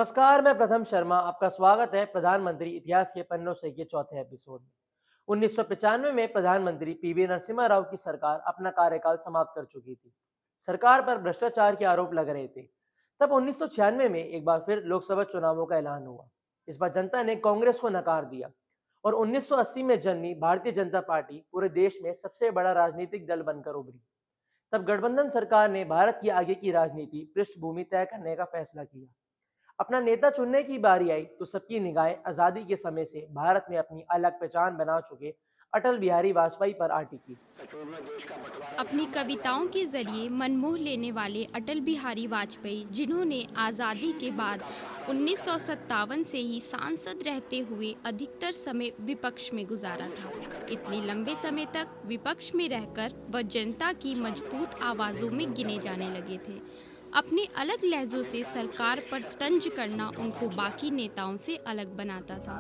नमस्कार, मैं प्रथम शर्मा। आपका स्वागत है प्रधानमंत्री इतिहास के पन्नों से के चौथे एपिसोड में। 1995 में प्रधानमंत्री पीवी नरसिम्हा राव की सरकार अपना कार्यकाल समाप्त कर चुकी थी। सरकार पर भ्रष्टाचार के आरोप लग रहे थे। तब 1996 में एक बार फिर लोकसभा चुनावों का ऐलान हुआ। इस बार जनता ने कांग्रेस को नकार दिया और 1980 में जन्मी भारतीय जनता पार्टी पूरे देश में सबसे बड़ा राजनीतिक दल बनकर उभरी। तब गठबंधन सरकार ने भारत की आगे की राजनीति पृष्ठभूमि तय करने का फैसला किया। अपना नेता चुनने की बारी आई तो सबकी निगाहें आजादी के समय से भारत में अपनी अलग पहचान बना चुके अटल बिहारी वाजपेयी पर आ टिकी। अपनी कविताओं के जरिए मनमोह लेने वाले अटल बिहारी वाजपेयी, जिन्होंने आज़ादी के बाद 1957 से ही सांसद रहते हुए अधिकतर समय विपक्ष में गुजारा था। इतने लंबे समय तक विपक्ष में रहकर वह जनता की मजबूत आवाज़ों में गिने जाने लगे थे। अपने अलग लहजों से सरकार पर तंज करना उनको बाकी नेताओं से अलग बनाता था।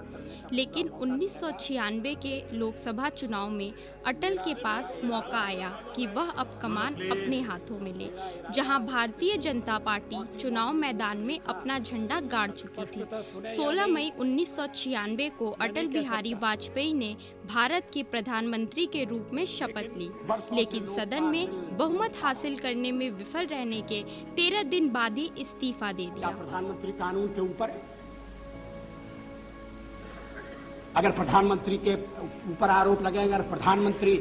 लेकिन 1996 के लोकसभा चुनाव में अटल के पास मौका आया कि वह अब कमान अपने हाथों में ले। जहां भारतीय जनता पार्टी चुनाव मैदान में अपना झंडा गाड़ चुकी थी। 16 मई 1996 को अटल बिहारी वाजपेयी ने भारत के प्रधानमंत्री के रूप में शपथ ली, लेकिन सदन में बहुमत हासिल करने में विफल रहने के 13 दिन बाद ही इस्तीफा दे दिया। प्रधानमंत्री कानून के ऊपर अगर प्रधानमंत्री के ऊपर आरोप लगेगा, अगर प्रधानमंत्री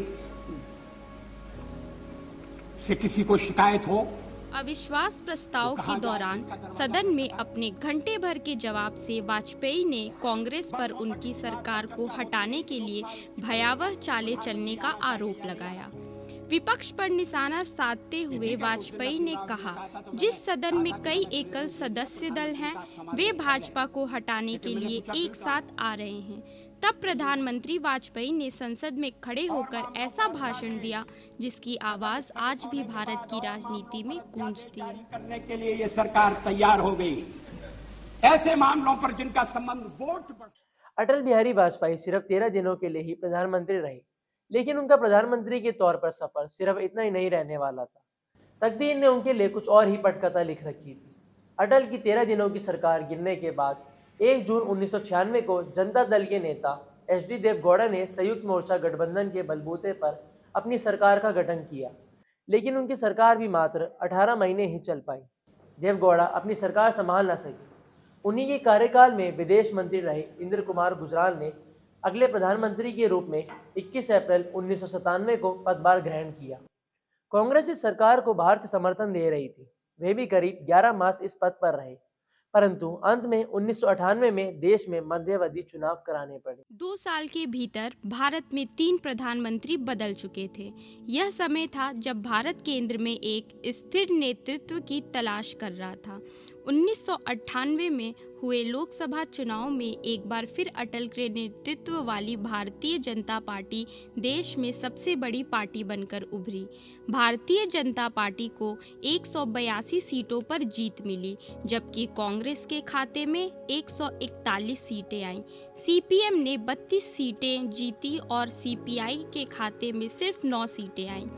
से किसी को शिकायत हो। अविश्वास प्रस्ताव के दौरान सदन में अपने घंटे भर के जवाब से वाजपेयी ने कांग्रेस पर उनकी सरकार को हटाने के लिए भयावह चालें चलने का आरोप लगाया। विपक्ष पर निशाना साधते हुए वाजपेयी ने कहा, जिस सदन में कई एकल सदस्य दल हैं, वे भाजपा को हटाने के लिए एक साथ आ रहे हैं। तब प्रधानमंत्री वाजपेयी ने संसद में खड़े होकर ऐसा भाषण दिया जिसकी आवाज आज भी भारत की राजनीति में गूंजती है। करने के लिए ये सरकार तैयार हो गई। ऐसे मामलों पर जिनका संबंध वोट। अटल बिहारी वाजपेयी सिर्फ 13 दिनों के लिए ही प्रधानमंत्री रहे, लेकिन उनका प्रधानमंत्री के तौर पर सफर सिर्फ इतना ही नहीं रहने वाला था। तकदीर ने उनके लिए कुछ और ही पटकथा लिख रखी थी। अटल की 13 दिनों की सरकार गिरने के बाद 1 जून 1996 को जनता दल के नेता एचडी देवगौड़ा ने संयुक्त मोर्चा गठबंधन के बलबूते पर अपनी सरकार का गठन किया, लेकिन उनकी सरकार भी मात्र 18 महीने ही चल पाई। देवगौड़ा अपनी सरकार संभाल न सके। उन्हीं के कार्यकाल में विदेश मंत्री रहे इंद्र कुमार गुजराल ने अगले प्रधानमंत्री के रूप में 21 अप्रैल 1997 को पदभार ग्रहण किया। कांग्रेस इस सरकार को बाहर से समर्थन दे रही थी। वे भी करीब 11 मास इस पद पर रहे, परंतु अंत में 1998 में देश में मध्यावधि चुनाव कराने पड़े। 2 साल के भीतर भारत में 3 प्रधानमंत्री बदल चुके थे। यह समय था जब भारत केंद्र में एक स्थिर नेतृत्व की तलाश कर रहा था। 1998 में हुए लोकसभा चुनाव में एक बार फिर अटल के नेतृत्व वाली भारतीय जनता पार्टी देश में सबसे बड़ी पार्टी बनकर उभरी। भारतीय जनता पार्टी को 182 सीटों पर जीत मिली, जबकि कांग्रेस के खाते में 141 सीटें आईं। सीपीएम ने 32 सीटें जीती और सीपीआई के खाते में सिर्फ 9 सीटें आईं।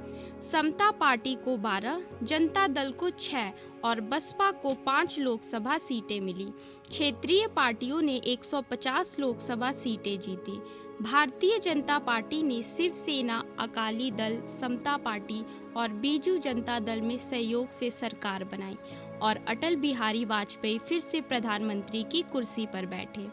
समता पार्टी को 12, जनता दल को 6 और बसपा को 5 लोकसभा सीटें मिली। क्षेत्रीय पार्टियों ने 150 लोकसभा सीटें जीती। भारतीय जनता पार्टी ने शिवसेना, अकाली दल, समता पार्टी और बीजू जनता दल में सहयोग से सरकार बनाई और अटल बिहारी वाजपेयी फिर से प्रधानमंत्री की कुर्सी पर बैठे।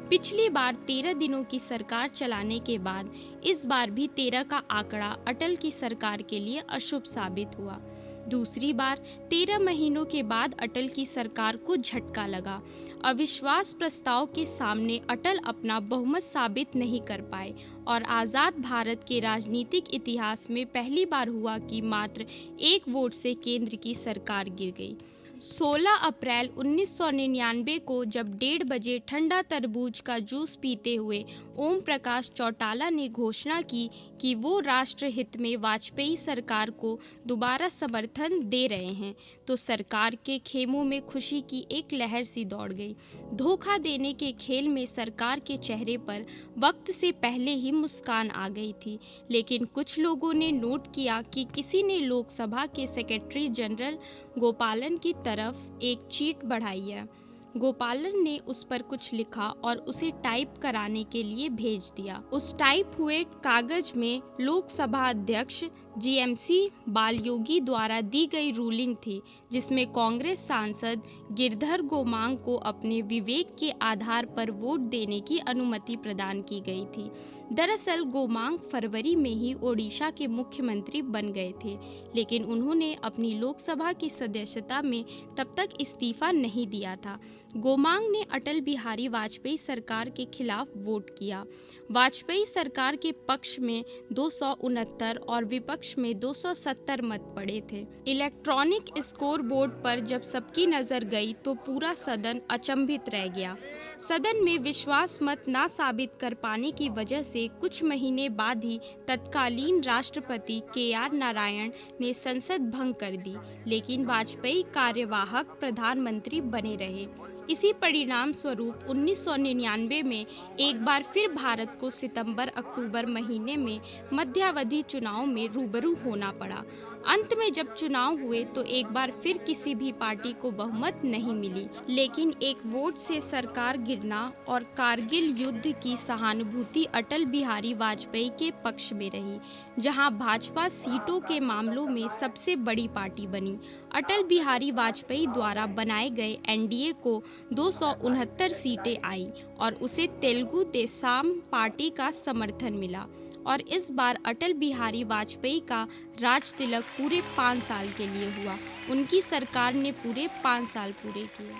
पिछली बार 13 दिनों की सरकार चलाने के बाद इस बार भी 13 का आंकड़ा अटल की सरकार के लिए अशुभ साबित हुआ। दूसरी बार 13 महीनों के बाद अटल की सरकार को झटका लगा। अविश्वास प्रस्ताव के सामने अटल अपना बहुमत साबित नहीं कर पाए और आज़ाद भारत के राजनीतिक इतिहास में पहली बार हुआ कि मात्र 1 वोट से केंद्र की सरकार गिर गई। 16 अप्रैल 1999 को जब 1:30 बजे ठंडा तरबूज का जूस पीते हुए ओम प्रकाश चौटाला ने घोषणा की कि वो राष्ट्र हित में वाजपेयी सरकार को दोबारा समर्थन दे रहे हैं, तो सरकार के खेमों में खुशी की एक लहर सी दौड़ गई। धोखा देने के खेल में सरकार के चेहरे पर वक्त से पहले ही मुस्कान आ गई थी, लेकिन कुछ लोगों ने नोट किया कि किसी ने लोकसभा के सेक्रेटरी जनरल गोपालन की तरफ एक चीट बढ़ाई है। गोपालन ने उस पर कुछ लिखा और उसे टाइप कराने के लिए भेज दिया। उस टाइप हुए कागज में लोकसभा अध्यक्ष जीएमसी बालयोगी द्वारा दी गई रूलिंग थी, जिसमें कांग्रेस सांसद गिरधर गोमांग को अपने विवेक के आधार पर वोट देने की अनुमति प्रदान की गई थी। दरअसल गोमांग फरवरी में ही ओडिशा के मुख्यमंत्री बन गए थे, लेकिन उन्होंने अपनी लोकसभा की सदस्यता में तब तक इस्तीफा नहीं दिया था। गोमांग ने अटल बिहारी वाजपेयी सरकार के खिलाफ वोट किया। वाजपेयी सरकार के पक्ष में 269 और विपक्ष में 270 मत पड़े थे। इलेक्ट्रॉनिक स्कोर बोर्ड पर जब सबकी नजर गई तो पूरा सदन अचंभित रह गया। सदन में विश्वास मत ना साबित कर पाने की वजह से कुछ महीने बाद ही तत्कालीन राष्ट्रपति KR नारायण ने संसद भंग कर दी, लेकिन वाजपेयी कार्यवाहक प्रधानमंत्री बने रहे। इसी परिणाम स्वरूप 1999 में एक बार फिर भारत को सितंबर-अक्टूबर महीने में मध्यावधि चुनाव में रूबरू होना पड़ा। अंत में जब चुनाव हुए तो एक बार फिर किसी भी पार्टी को बहुमत नहीं मिली, लेकिन एक वोट से सरकार गिरना और कारगिल युद्ध की सहानुभूति अटल बिहारी वाजपेयी के पक्ष में रही, जहां भाजपा सीटों के मामलों में सबसे बड़ी पार्टी बनी। अटल बिहारी वाजपेयी द्वारा बनाए गए एनडीए को 269 सीटें आई और उसे तेलुगु देशम पार्टी का समर्थन मिला और इस बार अटल बिहारी वाजपेयी का राज तिलक पूरे 5 साल के लिए हुआ। उनकी सरकार ने पूरे 5 साल पूरे किए।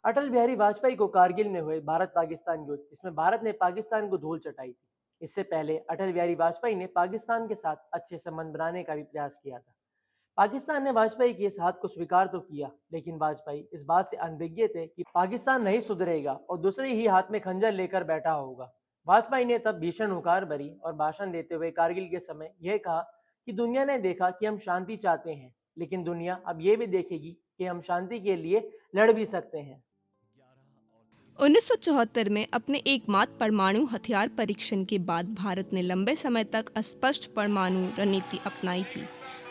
अटल बिहारी वाजपेयी को कारगिल में हुए भारत पाकिस्तान युद्ध, जिसमें भारत ने पाकिस्तान को धूल चटाई थी। इससे पहले अटल बिहारी वाजपेयी ने पाकिस्तान के साथ अच्छे संबंध बनाने का भी प्रयास किया था। पाकिस्तान ने वाजपेयी के इस हाथ को स्वीकार तो किया, लेकिन वाजपेयी इस बात से अनभिज्ञ थे कि पाकिस्तान नहीं सुधरेगा और दूसरे ही हाथ में खंजर लेकर बैठा होगा। वाजपेयी ने तब भीषण हुंकार भरी और भाषण देते हुए कारगिल के समय यह कहा कि दुनिया ने देखा कि हम शांति चाहते हैं, लेकिन दुनिया अब ये भी देखेगी कि हम शांति के लिए लड़ भी सकते हैं। 1974 में अपने एकमात्र परमाणु हथियार परीक्षण के बाद भारत ने लंबे समय तक अस्पष्ट परमाणु रणनीति अपनाई थी।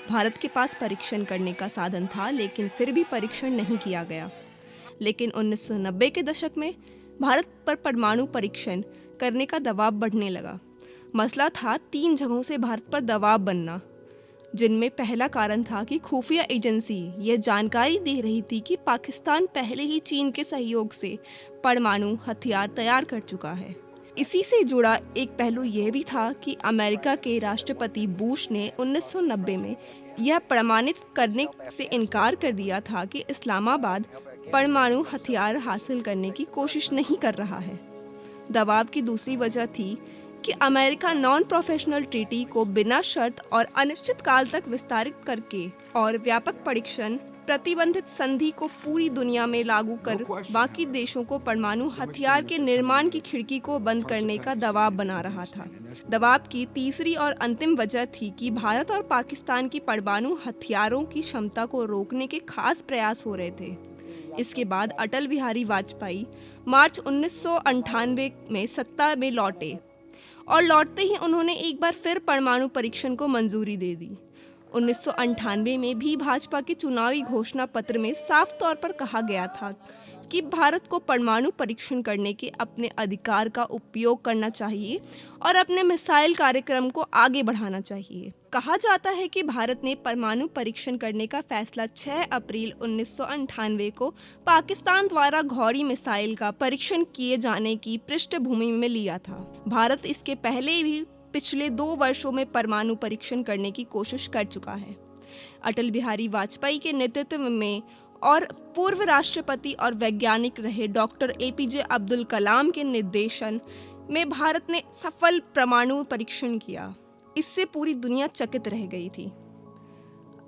भारत के पास परीक्षण करने का साधन था, लेकिन फिर भी परीक्षण नहीं किया गया। लेकिन 1990 के दशक में भारत पर परमाणु परीक्षण करने का दबाव बढ़ने लगा। मसला था 3 जगहों से भारत पर दबाव बनना, जिनमें पहला कारण था कि खुफिया एजेंसी यह जानकारी दे रही थी कि पाकिस्तान पहले ही चीन के सहयोग से परमाणु हथियार तैयार कर चुका है। इसी से जुड़ा एक पहलू यह भी था कि अमेरिका के राष्ट्रपति बुश ने 1990 में यह प्रमाणित करने से इनकार कर दिया था कि इस्लामाबाद परमाणु हथियार हासिल करने की कोशिश नहीं कर रहा है। दबाव की दूसरी वजह थी कि अमेरिका नॉन प्रोफेशनल ट्रीटी को बिना शर्त और अनिश्चित काल तक विस्तारित करके और व्यापक परीक्षण प्रतिबंधित संधि को पूरी दुनिया में लागू कर बाकी देशों को परमाणु हथियार के निर्माण की खिड़की को बंद करने का दबाव बना रहा था। दबाव की तीसरी और अंतिम वजह थी कि भारत और पाकिस्तान की परमाणु हथियारों की क्षमता को रोकने के खास प्रयास हो रहे थे। इसके बाद अटल बिहारी वाजपेयी मार्च 1998 में सत्ता में लौटे और लौटते ही उन्होंने एक बार फिर परमाणु परीक्षण को मंजूरी दे दी। 1998 में भी भाजपा के चुनावी घोषणा पत्र में साफ तौर पर कहा गया था कि भारत को परमाणु परीक्षण करने के अपने अधिकार का उपयोग करना चाहिए और अपने मिसाइल कार्यक्रम को आगे बढ़ाना चाहिए। कहा जाता है कि भारत ने परमाणु परीक्षण करने का फैसला 6 अप्रैल 1998 को पाकिस्तान द्वारा घौरी मिसाइल का परीक्षण किए जाने की पृष्ठभूमि में लिया था। भारत इसके पहले भी पिछले 2 वर्षों में परमाणु परीक्षण करने की कोशिश कर चुका है। अटल बिहारी वाजपेयी के नेतृत्व में और पूर्व राष्ट्रपति और वैज्ञानिक रहे डॉक्टर APJ अब्दुल कलाम के निर्देशन में भारत ने सफल परमाणु परीक्षण किया। इससे पूरी दुनिया चकित रह गई थी।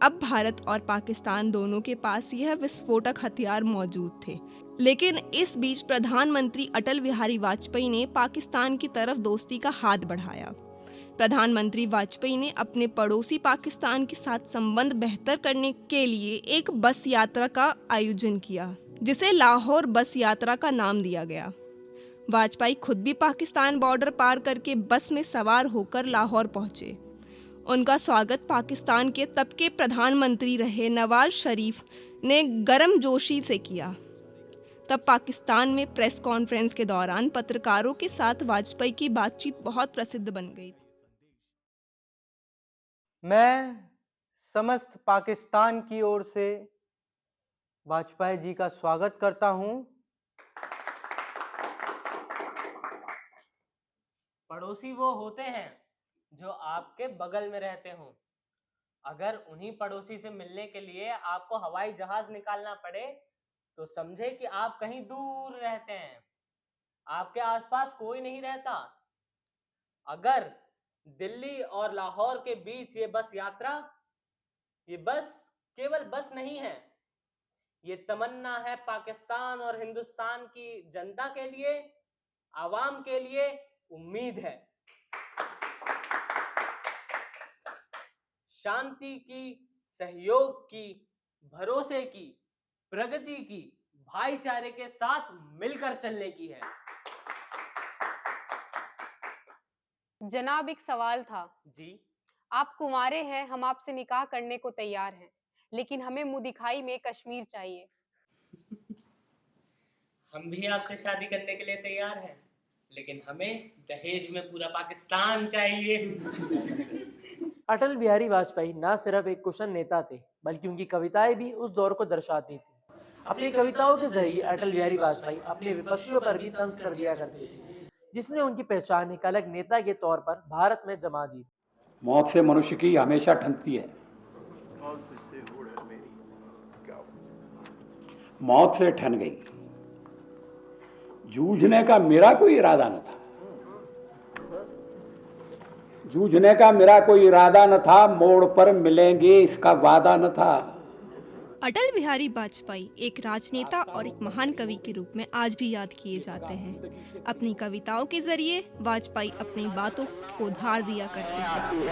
अब भारत और पाकिस्तान दोनों के पास यह विस्फोटक हथियार मौजूद थे, लेकिन इस बीच प्रधानमंत्री अटल बिहारी वाजपेयी ने पाकिस्तान की तरफ दोस्ती का हाथ बढ़ाया। प्रधानमंत्री वाजपेयी ने अपने पड़ोसी पाकिस्तान के साथ संबंध बेहतर करने के लिए एक बस यात्रा का आयोजन किया, जिसे लाहौर बस यात्रा का नाम दिया गया। वाजपेयी खुद भी पाकिस्तान बॉर्डर पार करके बस में सवार होकर लाहौर पहुंचे। उनका स्वागत पाकिस्तान के तब के प्रधानमंत्री रहे नवाज शरीफ ने गर्मजोशी से किया। तब पाकिस्तान में प्रेस कॉन्फ्रेंस के दौरान पत्रकारों के साथ वाजपेयी की बातचीत बहुत प्रसिद्ध बन गई। मैं समस्त पाकिस्तान की ओर से वाजपेयी जी का स्वागत करता हूं। पड़ोसी वो होते हैं जो आपके बगल में रहते हों। अगर उन्हीं पड़ोसी से मिलने के लिए आपको हवाई जहाज निकालना पड़े तो समझे कि आप कहीं दूर रहते हैं, आपके आसपास कोई नहीं रहता। अगर दिल्ली और लाहौर के बीच ये बस यात्रा, ये बस केवल बस नहीं है, ये तमन्ना है पाकिस्तान और हिंदुस्तान की जनता के लिए, आवाम के लिए उम्मीद है। शांति की, सहयोग की, भरोसे की, प्रगति की, भाईचारे के साथ मिलकर चलने की है। जनाब, एक सवाल था। जी। आप कुंवारे हैं, हम आपसे निकाह करने को तैयार हैं, लेकिन हमें मुंह दिखाई में कश्मीर चाहिए। हम भी आपसे शादी करने के लिए तैयार हैं, लेकिन हमें दहेज में पूरा पाकिस्तान चाहिए। अटल बिहारी वाजपेयी न सिर्फ एक कुशल नेता थे, बल्कि उनकी कविताएं भी उस दौर को दर्शाती थी। अपनी कविताओं के जरिए अटल बिहारी वाजपेयी अपने विपक्षियों पर भी तंज कर दिया करते थे, जिसने उनकी पहचान एक अलग नेता के तौर पर भारत में जमा दी। मौत से मनुष्य की हमेशा ठनती है। मौत से ठन गई। जूझने का मेरा कोई इरादा न था। जूझने का मेरा कोई इरादा न था, मोड़ पर मिलेंगे इसका वादा न था। अटल बिहारी वाजपेयी एक राजनेता और एक महान कवि के रूप में आज भी याद किए जाते हैं। अपनी कविताओं के जरिए वाजपेयी अपनी बातों को धार दिया करते थे।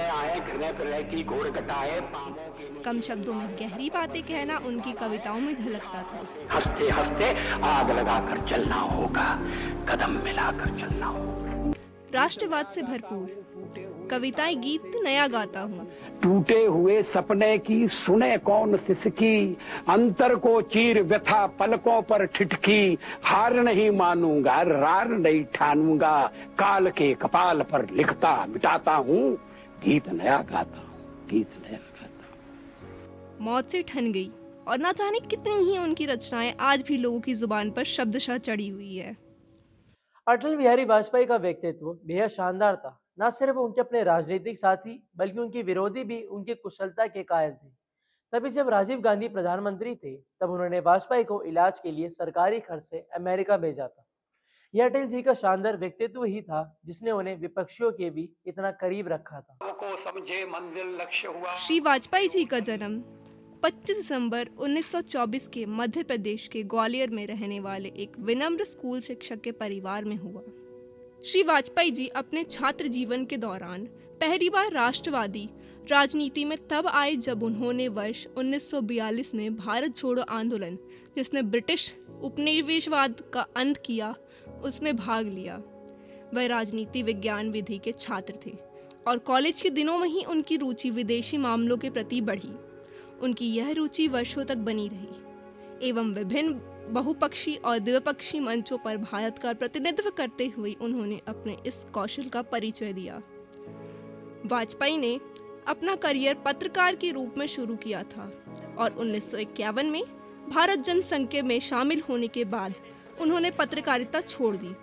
कम शब्दों में गहरी बातें कहना उनकी कविताओं में झलकता था। हंसते हंसते आग लगाकर चलना होगा, कदम मिलाकर चलना होगा। राष्ट्रवाद से भरपूर कविताएं गीत नया गाता हूँ। टूटे हुए सपने की सुने कौन सिसकी, अंतर को चीर व्यथा पलकों पर ठिठकी। हार नहीं मानूंगा, रार नहीं ठानूंगा, काल के कपाल पर लिखता मिटाता हूँ, गीत नया गाता हूँ, गीत नया गाता हूँ। मौत से ठन गई और ना जाने कितनी ही उनकी रचनाएं आज भी लोगों की जुबान पर शब्दशः चढ़ी हुई है। अटल बिहारी वाजपेयी का व्यक्तित्व बेहद शानदार था। न सिर्फ उनके अपने राजनीतिक साथी, बल्कि उनके विरोधी भी उनकी कुशलता के कायल थे। तभी जब राजीव गांधी प्रधानमंत्री थे, तब उन्होंने वाजपेयी को इलाज के लिए सरकारी खर्च से अमेरिका भेजा था। यह अटल जी का शानदार व्यक्तित्व ही था, जिसने उन्हें विपक्षियों के भी इतना करीब रखा था। श्री वाजपेयी जी का जन्म 25 दिसंबर 1924 के मध्य प्रदेश के ग्वालियर में रहने वाले एक विनम्र स्कूल शिक्षक के परिवार में हुआ। श्री वाजपेयी जी अपने छात्र जीवन के दौरान पहली बार राष्ट्रवादी राजनीति में तब आए जब उन्होंने वर्ष 1942 में भारत छोड़ो आंदोलन, जिसने ब्रिटिश उपनिवेशवाद का अंत किया, उसमें भाग लिया। वह राजनीति विज्ञान विधि के छात्र थे और कॉलेज के दिनों में ही उनकी रुचि विदेशी मामलों के प्रति बढ़ी। उनकी यह रुचि वर्षों तक बनी रही एवं विभिन्न बहुपक्षीय और द्विपक्षीय मंचों पर भारत का प्रतिनिधित्व करते हुए उन्होंने अपने इस कौशल का परिचय दिया। वाजपेयी ने अपना करियर पत्रकार के रूप में शुरू किया था और 1951 में भारत जनसंघ में शामिल होने के बाद उन्होंने पत्रकारिता छोड़ दी।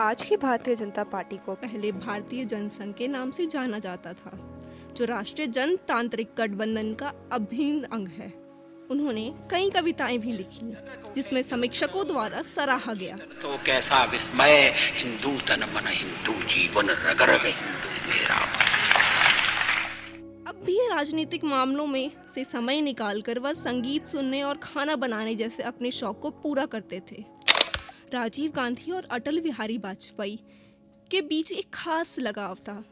आज की भारतीय जनता पार्टी को पहले भारतीय जनसंघ के नाम से जाना जाता था, जो राष्ट्रीय जनतांत्रिक गठबंधन का अभिन्न अंग है। उन्होंने कई कविताएं भी लिखी, जिसमें समीक्षकों द्वारा सराहा गया। तो कैसा विस्मय, हिंदू तन मन हिंदू जीवन, रग रग हिंदू मेरा। अब भी राजनीतिक मामलों में से समय निकालकर वह संगीत सुनने और खाना बनाने जैसे अपने शौक को पूरा करते थे। राजीव गांधी और अटल बिहारी वाजपेयी के बीच एक खास लगाव था।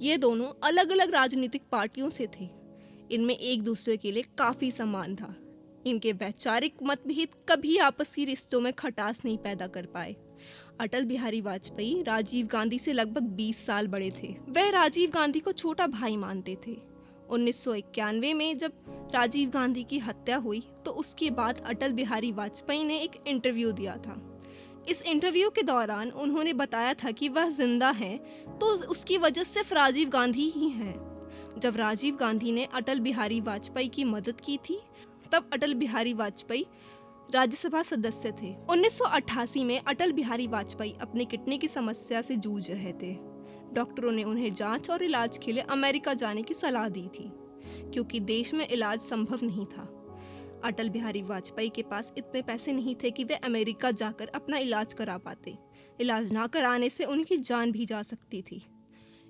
ये दोनों अलग अलग राजनीतिक पार्टियों से थे। इनमें एक दूसरे के लिए काफी सम्मान था। इनके वैचारिक मतभेद कभी आपसी रिश्तों में खटास नहीं पैदा कर पाए। अटल बिहारी वाजपेयी राजीव गांधी से लगभग 20 साल बड़े थे। वह राजीव गांधी को छोटा भाई मानते थे। 1991 में जब राजीव गांधी की हत्या हुई तो उसके बाद अटल बिहारी वाजपेयी ने एक इंटरव्यू दिया था। इस इंटरव्यू के दौरान उन्होंने बताया था कि वह जिंदा हैं तो उसकी वजह सिर्फ राजीव गांधी ही हैं। जब राजीव गांधी ने अटल बिहारी वाजपेयी की मदद की थी तब अटल बिहारी वाजपेयी राज्यसभा सदस्य थे। 1988 में अटल बिहारी वाजपेयी अपने किडनी की समस्या से जूझ रहे थे। डॉक्टरों ने उन्हें जांच और इलाज के लिए अमेरिका जाने की सलाह दी थी क्योंकि देश में इलाज संभव नहीं था। अटल बिहारी वाजपेयी के पास इतने पैसे नहीं थे कि वे अमेरिका जाकर अपना इलाज करा पाते। इलाज ना कराने से उनकी जान भी जा सकती थी।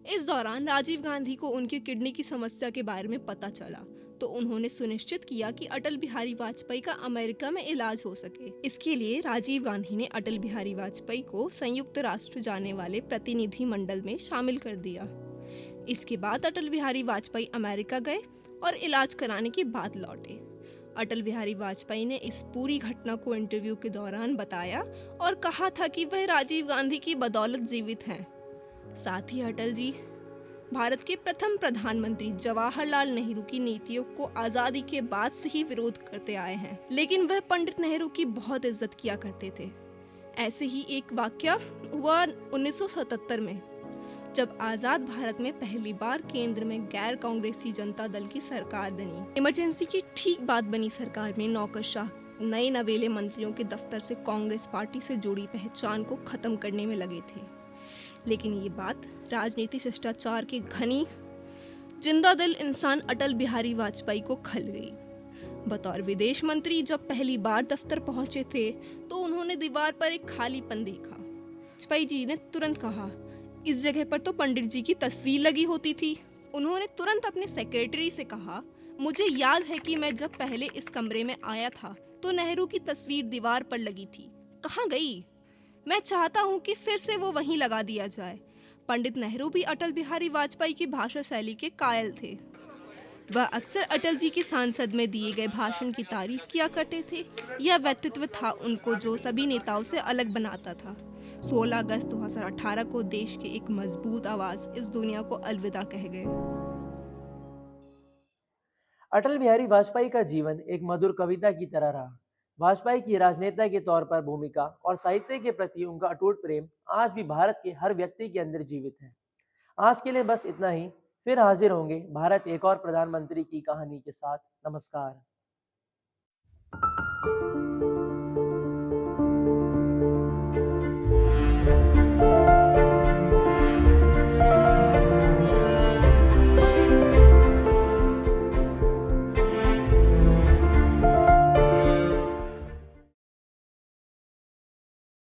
इस दौरान राजीव गांधी को उनकी किडनी की समस्या के बारे में पता चला तो उन्होंने सुनिश्चित किया कि अटल बिहारी वाजपेयी का अमेरिका में इलाज हो सके। इसके लिए राजीव गांधी ने अटल बिहारी वाजपेयी को संयुक्त राष्ट्र जाने वाले प्रतिनिधि मंडल में शामिल कर दिया। इसके बाद अटल बिहारी वाजपेयी अमेरिका गए और इलाज कराने के बाद लौटे। अटल बिहारी वाजपेयी ने इस पूरी घटना को इंटरव्यू के दौरान बताया और कहा था कि वह राजीव गांधी की बदौलत जीवित हैं। साथ ही अटल जी भारत के प्रथम प्रधानमंत्री जवाहरलाल नेहरू की नीतियों को आज़ादी के बाद से ही विरोध करते आए हैं, लेकिन वह पंडित नेहरू की बहुत इज्जत किया करते थे। ऐसे ही एक वाकया हुआ 1977 में जब आज़ाद भारत में पहली बार केंद्र में गैर कांग्रेसी जनता दल की सरकार बनी। इमरजेंसी की ठीक बाद बनी सरकार में नौकरशाह नए नवेले मंत्रियों के दफ्तर से कांग्रेस पार्टी से जुड़ी पहचान को खत्म करने में लगे थे। लेकिन ये बात राजनीतिक शिष्टाचार के घनी जिंदा दिल इंसान अटल बिहारी वाजपेयी को खल गई। बतौर विदेश मंत्री जब पहली बार दफ्तर पहुंचे थे तो उन्होंने दीवार पर एक खालीपन देखा। वाजपेयी जी ने तुरंत कहा, इस जगह पर तो पंडित जी की तस्वीर लगी होती थी। उन्होंने तुरंत अपने सेक्रेटरी से कहा, मुझे याद है कि मैं जब पहले इस कमरे में आया था तो नेहरू की तस्वीर दीवार पर लगी थी, कहाँ गई? मैं चाहता हूँ कि फिर से वो वहीं लगा दिया जाए। पंडित नेहरू भी अटल बिहारी वाजपेयी की भाषा शैली के कायल थे। वह अक्सर अटल जी की सांसद में दिए गए भाषण की तारीफ किया करते थे। यह व्यक्तित्व था उनको जो सभी नेताओं से अलग बनाता था। 16 अगस्त 2018 को देश के एक मजबूत आवाज इस दुनिया को अलविदा कह गए। अटल बिहारी वाजपेयी का जीवन एक मधुर कविता की तरह रहा। वाजपेयी की राजनेता के तौर पर भूमिका और साहित्य के प्रति उनका अटूट प्रेम आज भी भारत के हर व्यक्ति के अंदर जीवित है। आज के लिए बस इतना ही। फिर हाजिर होंगे भारत एक और प्रधानमंत्री की कहानी के साथ। नमस्कार।